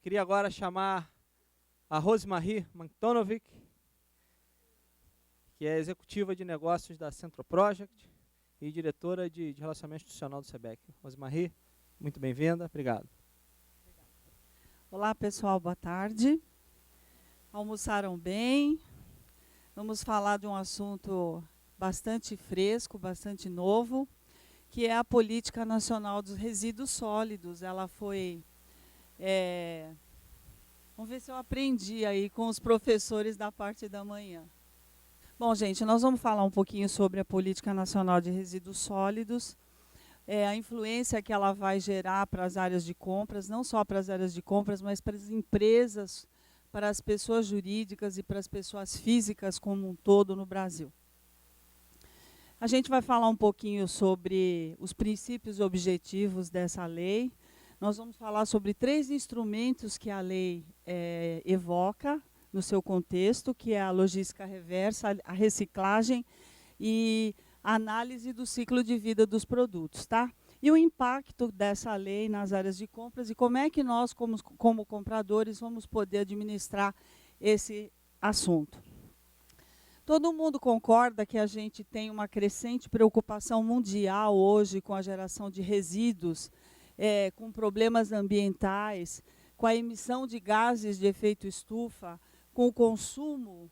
Queria agora chamar a Rosemarie Mantonovic, que é executiva de negócios da Centro Project e diretora de relacionamento institucional do SEBEC. Rosemarie, muito bem-vinda, obrigado. Olá, pessoal, boa tarde. Almoçaram bem? Vamos falar de um assunto bastante fresco, bastante novo, que é a Política Nacional dos Resíduos Sólidos. Ela foi... Vamos ver se eu aprendi aí com os professores da parte da manhã. Bom, gente, nós vamos falar um pouquinho sobre a Política Nacional de Resíduos Sólidos, a influência que ela vai gerar para as áreas de compras, não só para as áreas de compras, mas para as empresas, para as pessoas jurídicas e para as pessoas físicas como um todo no Brasil. A gente vai falar um pouquinho sobre os princípios e objetivos dessa lei. Nós vamos falar sobre 3 instrumentos que a lei evoca no seu contexto, que é a logística reversa, a reciclagem e a análise do ciclo de vida dos produtos, tá? E o impacto dessa lei nas áreas de compras e como é que nós, como compradores, vamos poder administrar esse assunto. Todo mundo concorda que a gente tem uma crescente preocupação mundial hoje com a geração de resíduos, com problemas ambientais, com a emissão de gases de efeito estufa, com o consumo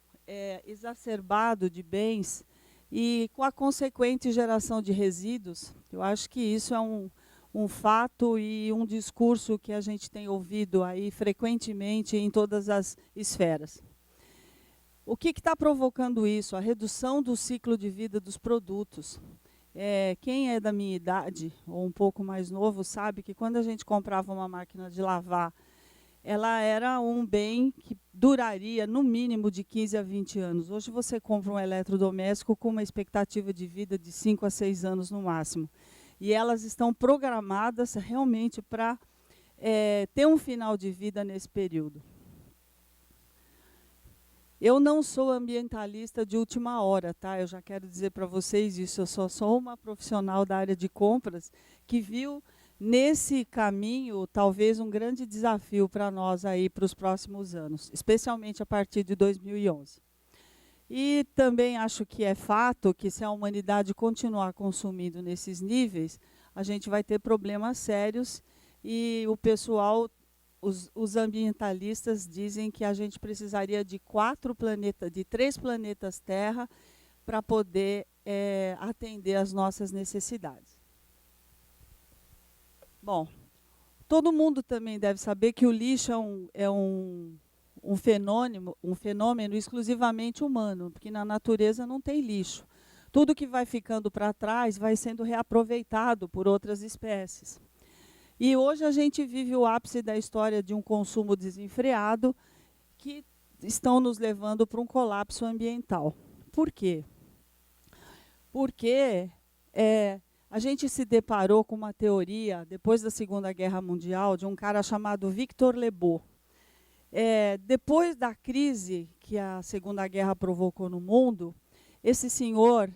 exacerbado de bens e com a consequente geração de resíduos. Eu acho que isso é um fato e um discurso que a gente tem ouvido aí frequentemente em todas as esferas. O que está provocando isso? A redução do ciclo de vida dos produtos. Quem é da minha idade, ou um pouco mais novo, sabe que quando a gente comprava uma máquina de lavar, ela era um bem que duraria no mínimo de 15 a 20 anos. Hoje você compra um eletrodoméstico com uma expectativa de vida de 5 a 6 anos no máximo. E elas estão programadas realmente para ter um final de vida nesse período. Eu não sou ambientalista de última hora, tá? Eu já quero dizer para vocês isso. Eu só sou uma profissional da área de compras que viu nesse caminho talvez um grande desafio para nós aí para os próximos anos, especialmente a partir de 2011. E também acho que é fato que se a humanidade continuar consumindo nesses níveis, a gente vai ter problemas sérios e o pessoal... Os ambientalistas dizem que a gente precisaria de 3 planetas Terra para poder atender às nossas necessidades. Bom, todo mundo também deve saber que o lixo é um fenômeno exclusivamente humano, porque na natureza não tem lixo. Tudo que vai ficando para trás vai sendo reaproveitado por outras espécies. E hoje a gente vive o ápice da história de um consumo desenfreado que estão nos levando para um colapso ambiental. Por quê? Porque a gente se deparou com uma teoria, depois da Segunda Guerra Mundial, de um cara chamado Victor Lebow. Depois da crise que a Segunda Guerra provocou no mundo, esse senhor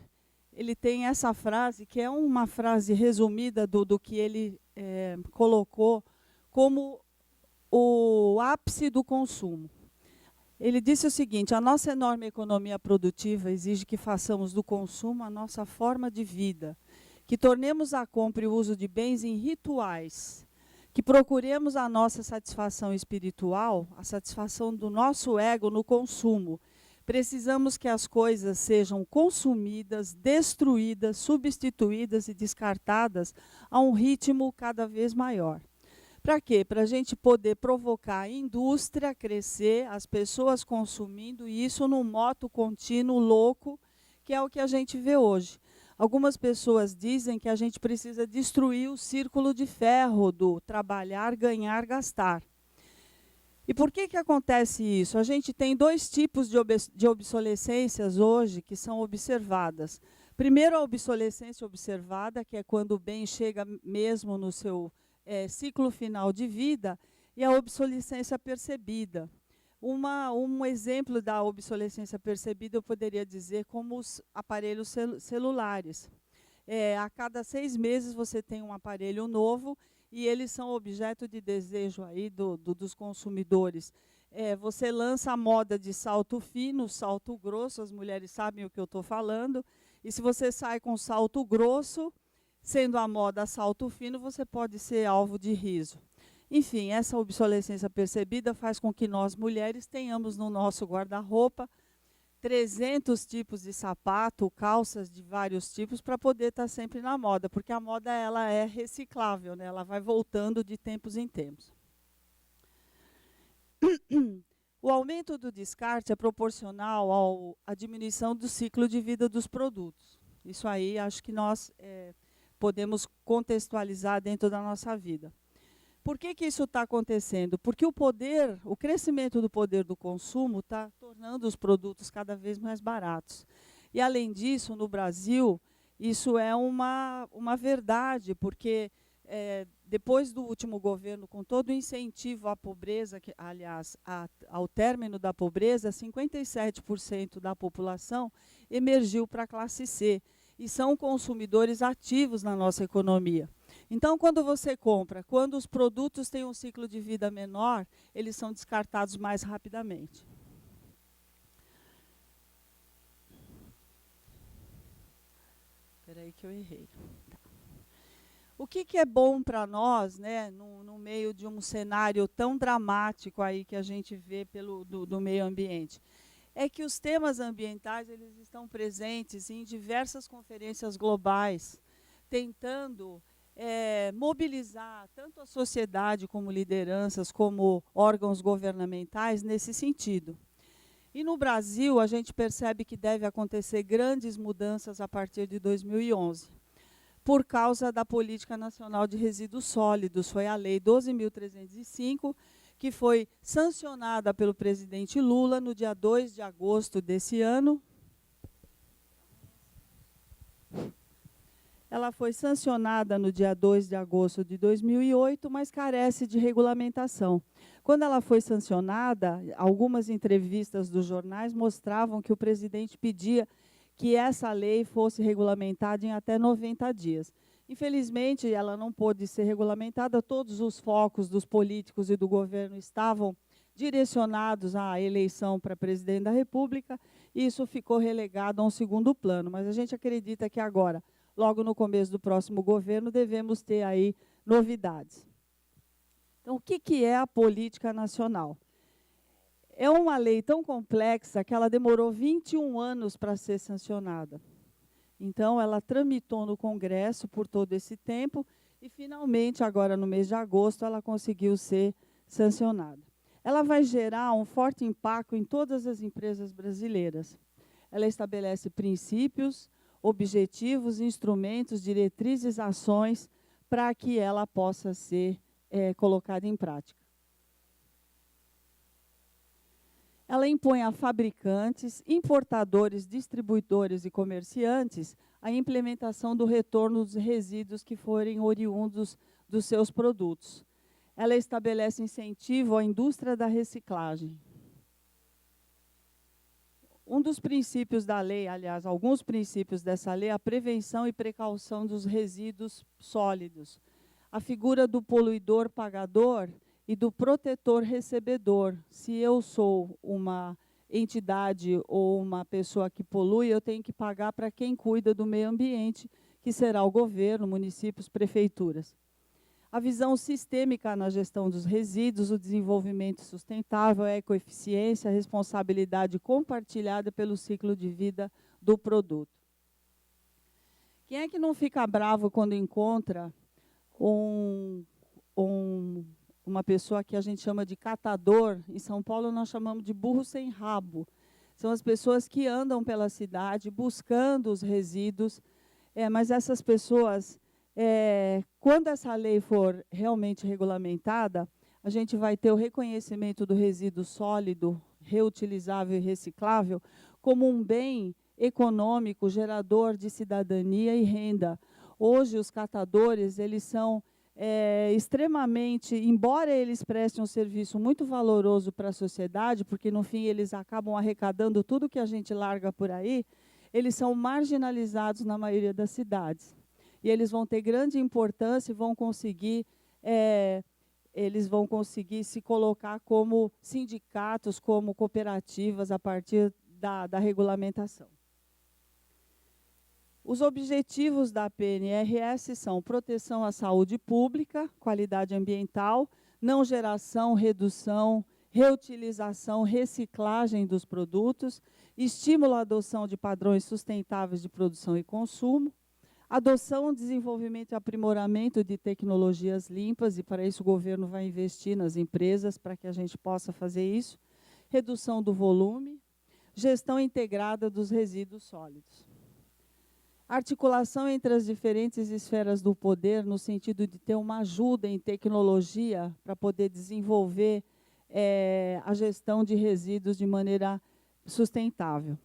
ele tem essa frase, que é uma frase resumida do que ele colocou como o ápice do consumo. Ele disse o seguinte: a nossa enorme economia produtiva exige que façamos do consumo a nossa forma de vida, que tornemos a compra e o uso de bens em rituais, que procuremos a nossa satisfação espiritual, a satisfação do nosso ego no consumo. Precisamos que as coisas sejam consumidas, destruídas, substituídas e descartadas a um ritmo cada vez maior. Para quê? Para a gente poder provocar a indústria crescer, as pessoas consumindo, e isso num moto contínuo louco, que é o que a gente vê hoje. Algumas pessoas dizem que a gente precisa destruir o círculo de ferro do trabalhar, ganhar, gastar. E por que acontece isso? A gente tem 2 tipos de obsolescências hoje que são observadas. Primeiro, a obsolescência observada, que é quando o bem chega mesmo no seu ciclo final de vida, e a obsolescência percebida. Um exemplo da obsolescência percebida eu poderia dizer como os aparelhos celulares. A cada 6 meses você tem um aparelho novo e eles são objeto de desejo aí dos consumidores. Você lança a moda de salto fino, salto grosso, as mulheres sabem o que eu estou falando, e se você sai com salto grosso, sendo a moda salto fino, você pode ser alvo de riso. Enfim, essa obsolescência percebida faz com que nós, mulheres, tenhamos no nosso guarda-roupa 300 tipos de sapato, calças de vários tipos, para poder estar sempre na moda, porque a moda ela é reciclável, né? Ela vai voltando de tempos em tempos. O aumento do descarte é proporcional à diminuição do ciclo de vida dos produtos. Isso aí acho que nós podemos contextualizar dentro da nossa vida. Por que isso está acontecendo? Porque o crescimento do poder do consumo está tornando os produtos cada vez mais baratos. E, além disso, no Brasil, isso é uma verdade, porque depois do último governo, com todo o incentivo à pobreza, aliás, ao término da pobreza, 57% da população emergiu para a classe C, e são consumidores ativos na nossa economia. Então, quando você compra, quando os produtos têm um ciclo de vida menor, eles são descartados mais rapidamente. Espera aí que eu errei. Tá. O que é bom para nós, né, no meio de um cenário tão dramático aí que a gente vê do meio ambiente? É que os temas ambientais eles estão presentes em diversas conferências globais, tentando mobilizar tanto a sociedade como lideranças, como órgãos governamentais nesse sentido. E no Brasil, a gente percebe que deve acontecer grandes mudanças a partir de 2011, por causa da Política Nacional de Resíduos Sólidos. Foi a Lei 12.305, que foi sancionada pelo presidente Lula no dia 2 de agosto desse ano. Ela foi sancionada no dia 2 de agosto de 2008, mas carece de regulamentação. Quando ela foi sancionada, algumas entrevistas dos jornais mostravam que o presidente pedia que essa lei fosse regulamentada em até 90 dias. Infelizmente, ela não pôde ser regulamentada, todos os focos dos políticos e do governo estavam direcionados à eleição para presidente da República, e isso ficou relegado a um segundo plano. Mas a gente acredita que agora, logo no começo do próximo governo, devemos ter aí novidades. Então, o que é a política nacional? É uma lei tão complexa que ela demorou 21 anos para ser sancionada. Então, ela tramitou no Congresso por todo esse tempo e, finalmente, agora no mês de agosto, ela conseguiu ser sancionada. Ela vai gerar um forte impacto em todas as empresas brasileiras. Ela estabelece princípios, objetivos, instrumentos, diretrizes, ações para que ela possa ser colocada em prática. Ela impõe a fabricantes, importadores, distribuidores e comerciantes a implementação do retorno dos resíduos que forem oriundos dos seus produtos. Ela estabelece incentivo à indústria da reciclagem. Um dos princípios da lei, aliás, alguns princípios dessa lei, é a prevenção e precaução dos resíduos sólidos. A figura do poluidor pagador e do protetor recebedor. Se eu sou uma entidade ou uma pessoa que polui, eu tenho que pagar para quem cuida do meio ambiente, que será o governo, municípios, prefeituras. A visão sistêmica na gestão dos resíduos, o desenvolvimento sustentável, a ecoeficiência, a responsabilidade compartilhada pelo ciclo de vida do produto. Quem é que não fica bravo quando encontra uma pessoa que a gente chama de catador? Em São Paulo nós chamamos de burro sem rabo. São as pessoas que andam pela cidade buscando os resíduos, mas essas pessoas, quando essa lei for realmente regulamentada, a gente vai ter o reconhecimento do resíduo sólido, reutilizável e reciclável como um bem econômico, gerador de cidadania e renda. Hoje, os catadores, eles são extremamente, embora eles prestem um serviço muito valoroso para a sociedade, porque, no fim, eles acabam arrecadando tudo que a gente larga por aí, eles são marginalizados na maioria das cidades. E eles vão ter grande importância e vão conseguir eles vão conseguir se colocar como sindicatos, como cooperativas, a partir da regulamentação. Os objetivos da PNRS são proteção à saúde pública, qualidade ambiental, não geração, redução, reutilização, reciclagem dos produtos, estímulo à adoção de padrões sustentáveis de produção e consumo, adoção, desenvolvimento e aprimoramento de tecnologias limpas, e para isso o governo vai investir nas empresas para que a gente possa fazer isso, redução do volume, gestão integrada dos resíduos sólidos. Articulação entre as diferentes esferas do poder, no sentido de ter uma ajuda em tecnologia para poder desenvolver a gestão de resíduos de maneira sustentável.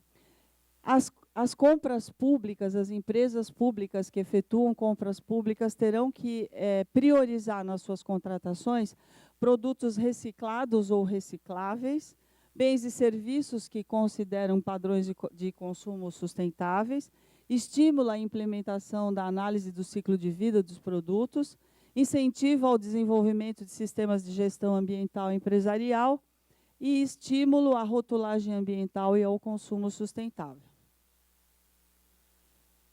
As compras públicas, as empresas públicas que efetuam compras públicas terão que priorizar nas suas contratações produtos reciclados ou recicláveis, bens e serviços que consideram padrões de consumo sustentáveis, estimula a implementação da análise do ciclo de vida dos produtos, incentivo ao desenvolvimento de sistemas de gestão ambiental e empresarial e estímulo à rotulagem ambiental e ao consumo sustentável.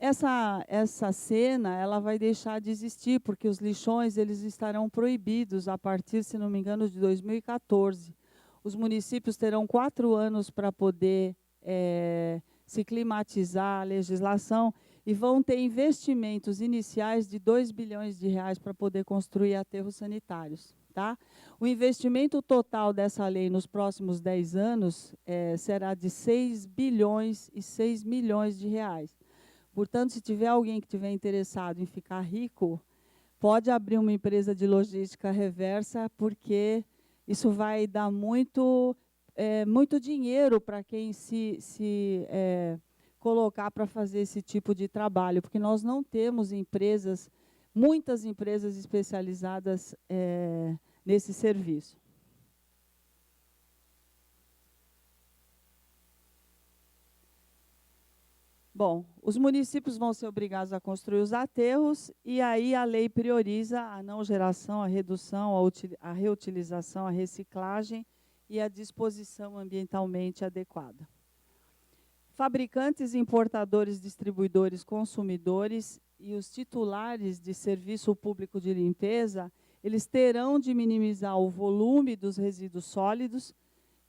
Essa cena ela vai deixar de existir, porque os lixões eles estarão proibidos a partir, se não me engano, de 2014. Os municípios terão 4 anos para poder se climatizar a legislação e vão ter investimentos iniciais de 2 bilhões de reais para poder construir aterros sanitários. Tá? O investimento total dessa lei nos próximos 10 anos será de 6 bilhões e 6 milhões de reais. Portanto, se tiver alguém que estiver interessado em ficar rico, pode abrir uma empresa de logística reversa, porque isso vai dar muito dinheiro para quem se colocar para fazer esse tipo de trabalho, porque nós não temos muitas empresas especializadas nesse serviço. Bom, os municípios vão ser obrigados a construir os aterros, e aí a lei prioriza a não geração, a redução, a reutilização, a reciclagem e a disposição ambientalmente adequada. Fabricantes, importadores, distribuidores, consumidores e os titulares de serviço público de limpeza, eles terão de minimizar o volume dos resíduos sólidos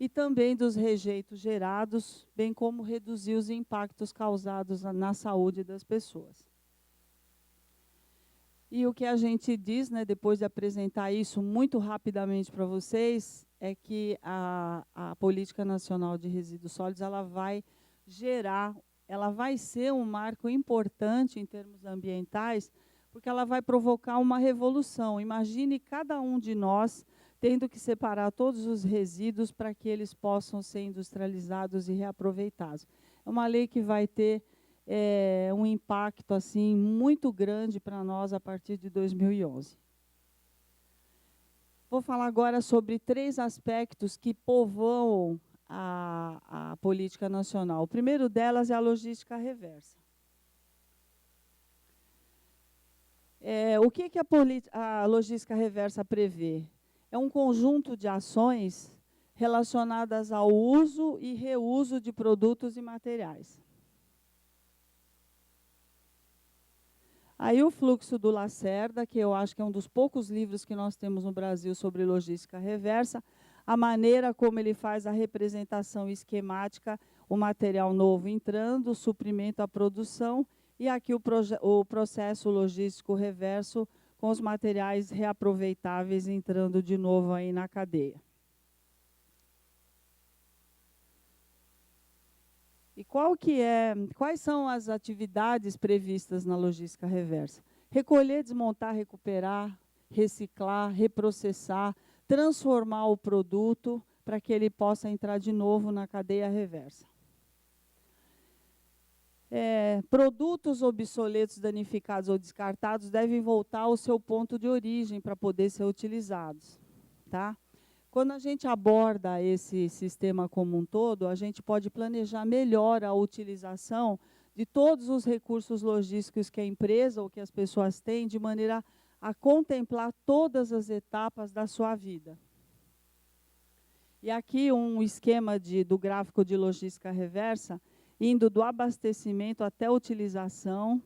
e também dos rejeitos gerados, bem como reduzir os impactos causados na saúde das pessoas. E o que a gente diz, né, depois de apresentar isso muito rapidamente para vocês, é que a Política Nacional de Resíduos Sólidos ela vai ser um marco importante em termos ambientais, porque ela vai provocar uma revolução. Imagine cada um de nós tendo que separar todos os resíduos para que eles possam ser industrializados e reaproveitados. É uma lei que vai ter um impacto assim, muito grande para nós a partir de 2011. Vou falar agora sobre 3 aspectos que povoam a política nacional. O primeiro delas é a logística reversa. O que a logística reversa prevê? É um conjunto de ações relacionadas ao uso e reuso de produtos e materiais. Aí o Fluxo do Lacerda, que eu acho que é um dos poucos livros que nós temos no Brasil sobre logística reversa, a maneira como ele faz a representação esquemática, o material novo entrando, o suprimento à produção, e aqui o processo logístico reverso com os materiais reaproveitáveis entrando de novo aí na cadeia. E quais são as atividades previstas na logística reversa? Recolher, desmontar, recuperar, reciclar, reprocessar, transformar o produto para que ele possa entrar de novo na cadeia reversa. Produtos obsoletos, danificados ou descartados devem voltar ao seu ponto de origem para poder ser utilizados. Tá? Quando a gente aborda esse sistema como um todo, a gente pode planejar melhor a utilização de todos os recursos logísticos que a empresa ou que as pessoas têm, de maneira a contemplar todas as etapas da sua vida. E aqui um esquema do gráfico de logística reversa, indo do abastecimento até a utilização,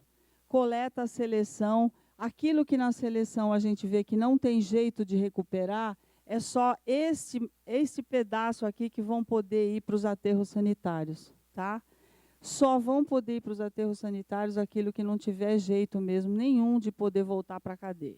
coleta, seleção. Aquilo que na seleção a gente vê que não tem jeito de recuperar, é só este pedaço aqui que vão poder ir para os aterros sanitários. Tá? Só vão poder ir para os aterros sanitários aquilo que não tiver jeito mesmo nenhum de poder voltar para a cadeia.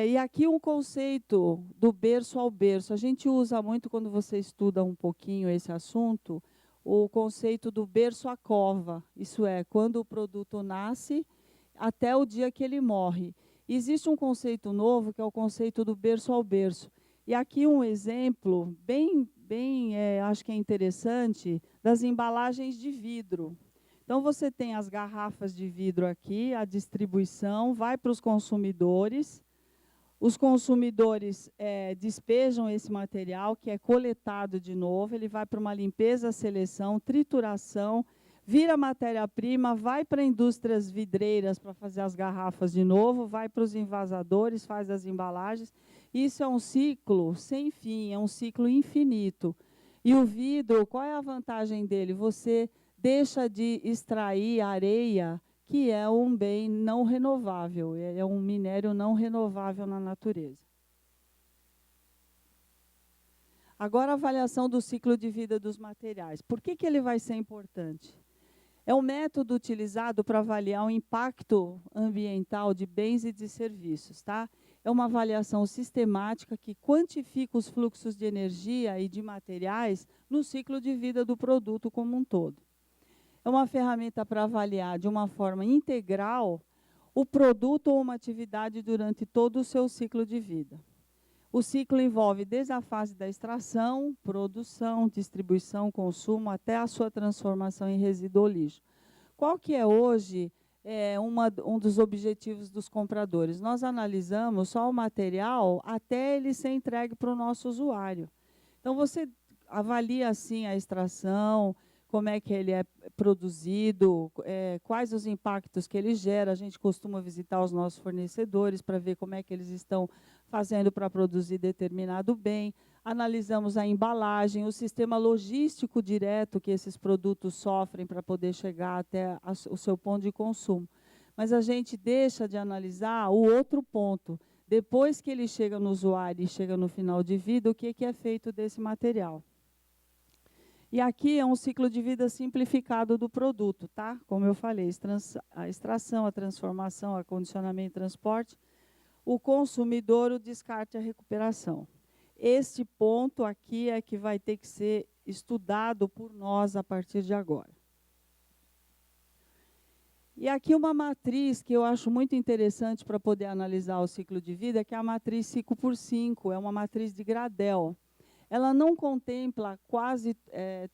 E aqui um conceito do berço ao berço. A gente usa muito, quando você estuda um pouquinho esse assunto, o conceito do berço à cova. Isso é, quando o produto nasce até o dia que ele morre. Existe um conceito novo, que é o conceito do berço ao berço. E aqui um exemplo acho que é interessante, das embalagens de vidro. Então, você tem as garrafas de vidro aqui, a distribuição, vai para os consumidores. Os consumidores despejam esse material, que é coletado de novo, ele vai para uma limpeza, seleção, trituração, vira matéria-prima, vai para indústrias vidreiras para fazer as garrafas de novo, vai para os envasadores, faz as embalagens. Isso é um ciclo sem fim, é um ciclo infinito. E o vidro, qual é a vantagem dele? Você deixa de extrair areia, que é um bem não renovável, é um minério não renovável na natureza. Agora, a avaliação do ciclo de vida dos materiais. Por que ele vai ser importante? É um método utilizado para avaliar o impacto ambiental de bens e de serviços. Tá? É uma avaliação sistemática que quantifica os fluxos de energia e de materiais no ciclo de vida do produto como um todo. É uma ferramenta para avaliar de uma forma integral o produto ou uma atividade durante todo o seu ciclo de vida. O ciclo envolve desde a fase da extração, produção, distribuição, consumo, até a sua transformação em resíduo ou lixo. Qual que é hoje um dos objetivos dos compradores? Nós analisamos só o material até ele ser entregue para o nosso usuário. Então, você avalia, assim, a extração, como é que ele é produzido, quais os impactos que ele gera. A gente costuma visitar os nossos fornecedores para ver como é que eles estão fazendo para produzir determinado bem. Analisamos a embalagem, o sistema logístico direto que esses produtos sofrem para poder chegar até o seu ponto de consumo. Mas a gente deixa de analisar o outro ponto. Depois que ele chega no usuário e chega no final de vida, o que é feito desse material? E aqui é um ciclo de vida simplificado do produto, tá? Como eu falei, a extração, a transformação, acondicionamento e transporte, o consumidor, o descarte e a recuperação. Este ponto aqui é que vai ter que ser estudado por nós a partir de agora. E aqui uma matriz que eu acho muito interessante para poder analisar o ciclo de vida, que é a matriz 5x5, é uma matriz de Gradel. Ela não contempla quase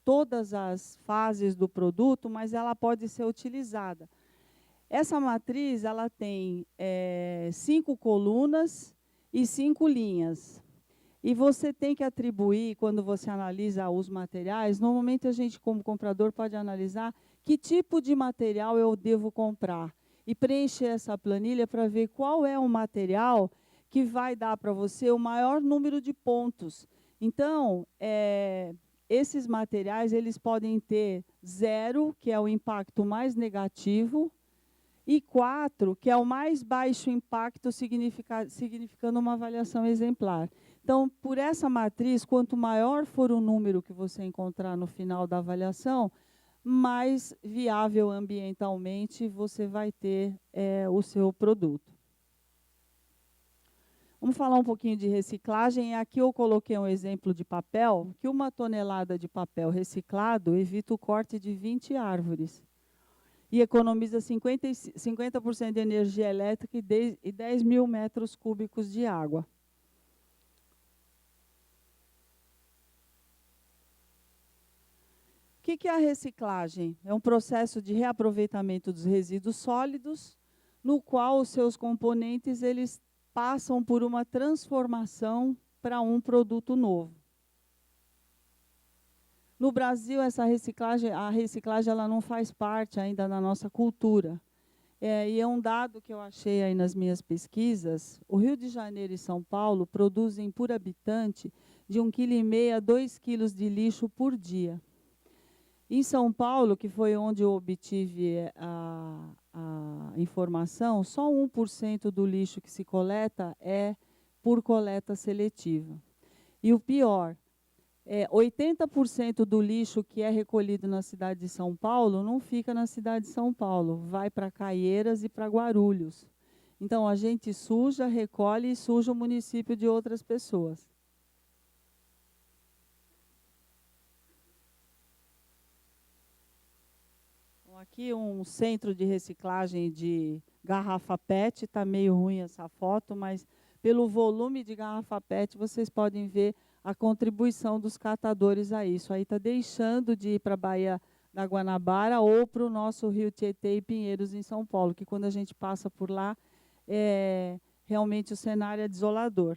todas as fases do produto, mas ela pode ser utilizada. Essa matriz ela tem 5 colunas e 5 linhas. E você tem que atribuir, quando você analisa os materiais, normalmente a gente, como comprador, pode analisar que tipo de material eu devo comprar. E preencher essa planilha para ver qual é o material que vai dar para você o maior número de pontos. Então, esses materiais eles podem ter 0, que é o impacto mais negativo, e 4, que é o mais baixo impacto, significando uma avaliação exemplar. Então, por essa matriz, quanto maior for o número que você encontrar no final da avaliação, mais viável ambientalmente você vai ter o seu produto. Vamos falar um pouquinho de reciclagem. Aqui eu coloquei um exemplo de papel, que 1 tonelada de papel reciclado evita o corte de 20 árvores. E economiza 50% de energia elétrica e 10 mil metros cúbicos de água. O que é a reciclagem? É um processo de reaproveitamento dos resíduos sólidos, no qual os seus componentes eles passam por uma transformação para um produto novo. No Brasil, a reciclagem ela não faz parte ainda da nossa cultura. E é um dado que eu achei aí nas minhas pesquisas, o Rio de Janeiro e São Paulo produzem por habitante de 1,5 kg a 2 kg de lixo por dia. Em São Paulo, que foi onde eu obtive a informação, só 1% do lixo que se coleta é por coleta seletiva. E o pior, 80% do lixo que é recolhido na cidade de São Paulo não fica na cidade de São Paulo, vai para Caieiras e para Guarulhos. Então, a gente suja, recolhe e suja o município de outras pessoas. Aqui um centro de reciclagem de garrafa PET, está meio ruim essa foto, mas pelo volume de garrafa PET vocês podem ver a contribuição dos catadores a isso. Aí está deixando de ir para a Baía da Guanabara ou para o nosso Rio Tietê e Pinheiros, em São Paulo, que quando a gente passa por lá, realmente o cenário é desolador.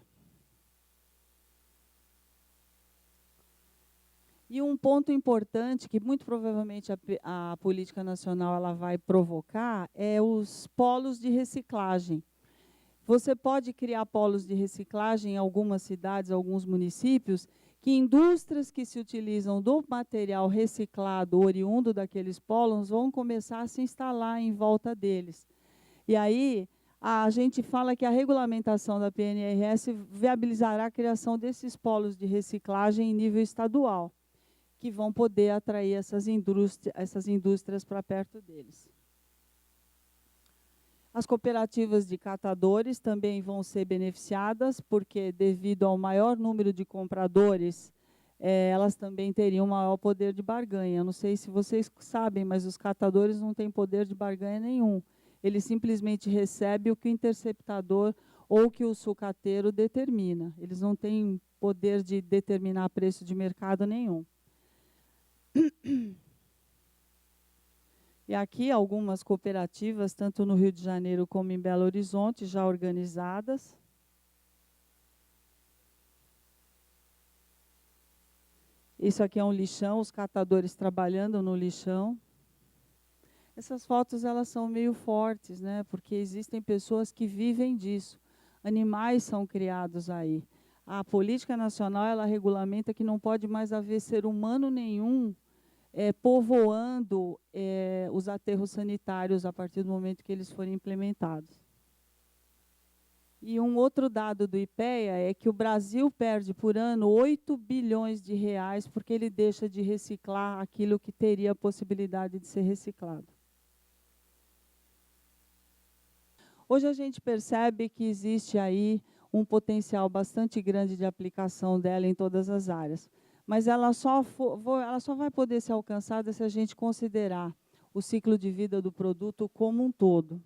E um ponto importante, que muito provavelmente a política nacional ela vai provocar, é os polos de reciclagem. Você pode criar polos de reciclagem em algumas cidades, alguns municípios, que indústrias que se utilizam do material reciclado, oriundo daqueles polos, vão começar a se instalar em volta deles. E aí, a gente fala que a regulamentação da PNRS viabilizará a criação desses polos de reciclagem em nível estadual, que vão poder atrair essas indústrias para perto deles. As cooperativas de catadores também vão ser beneficiadas, porque devido ao maior número de compradores, elas também teriam maior poder de barganha. Eu não sei se vocês sabem, mas os catadores não têm poder de barganha nenhum. Eles simplesmente recebem o que o interceptador ou que o sucateiro determina. Eles não têm poder de determinar preço de mercado nenhum. E aqui algumas cooperativas, tanto no Rio de Janeiro como em Belo Horizonte, já organizadas. Isso aqui é um lixão, os catadores trabalhando no lixão. Essas fotos elas são meio fortes, né? Porque existem pessoas que vivem disso. Animais são criados aí. A política nacional ela regulamenta que não pode mais haver ser humano nenhum povoando os aterros sanitários a partir do momento que eles forem implementados. E um outro dado do IPEA é que o Brasil perde por ano 8 bilhões de reais porque ele deixa de reciclar aquilo que teria a possibilidade de ser reciclado. Hoje a gente percebe que existe aí um potencial bastante grande de aplicação dela em todas as áreas. Mas ela só vai poder ser alcançada se a gente considerar o ciclo de vida do produto como um todo.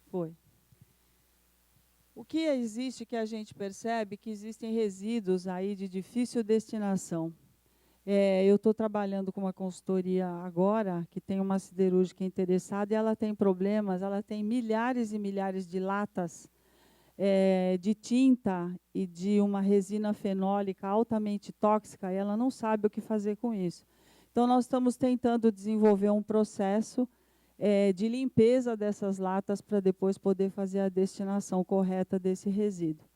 Foi. O que existe que a gente percebe que existem resíduos aí de difícil destinação. Eu estou trabalhando com uma consultoria agora, que tem uma siderúrgica interessada, e ela tem problemas, ela tem milhares e milhares de latas de tinta e de uma resina fenólica altamente tóxica, e ela não sabe o que fazer com isso. Então, nós estamos tentando desenvolver um processo de limpeza dessas latas para depois poder fazer a destinação correta desse resíduo.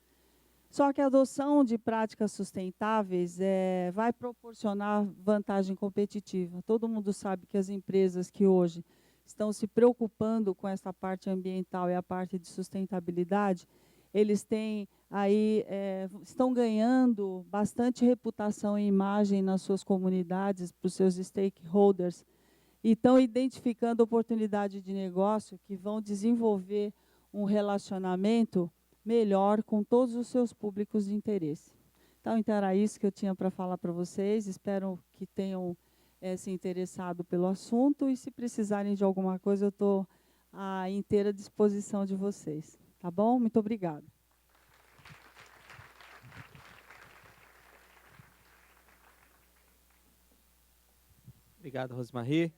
Só que a adoção de práticas sustentáveis vai proporcionar vantagem competitiva. Todo mundo sabe que as empresas que hoje estão se preocupando com essa parte ambiental e a parte de sustentabilidade, eles têm aí, estão ganhando bastante reputação e imagem nas suas comunidades, para os seus stakeholders, e estão identificando oportunidades de negócio que vão desenvolver um relacionamento melhor com todos os seus públicos de interesse. Então, era isso que eu tinha para falar para vocês. Espero que tenham se interessado pelo assunto, e se precisarem de alguma coisa, eu estou à inteira disposição de vocês. Tá bom? Muito obrigada. Obrigado, Rosemarie.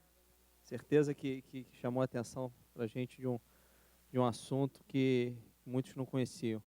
Certeza que chamou a atenção para a gente de um assunto que muitos não conheciam.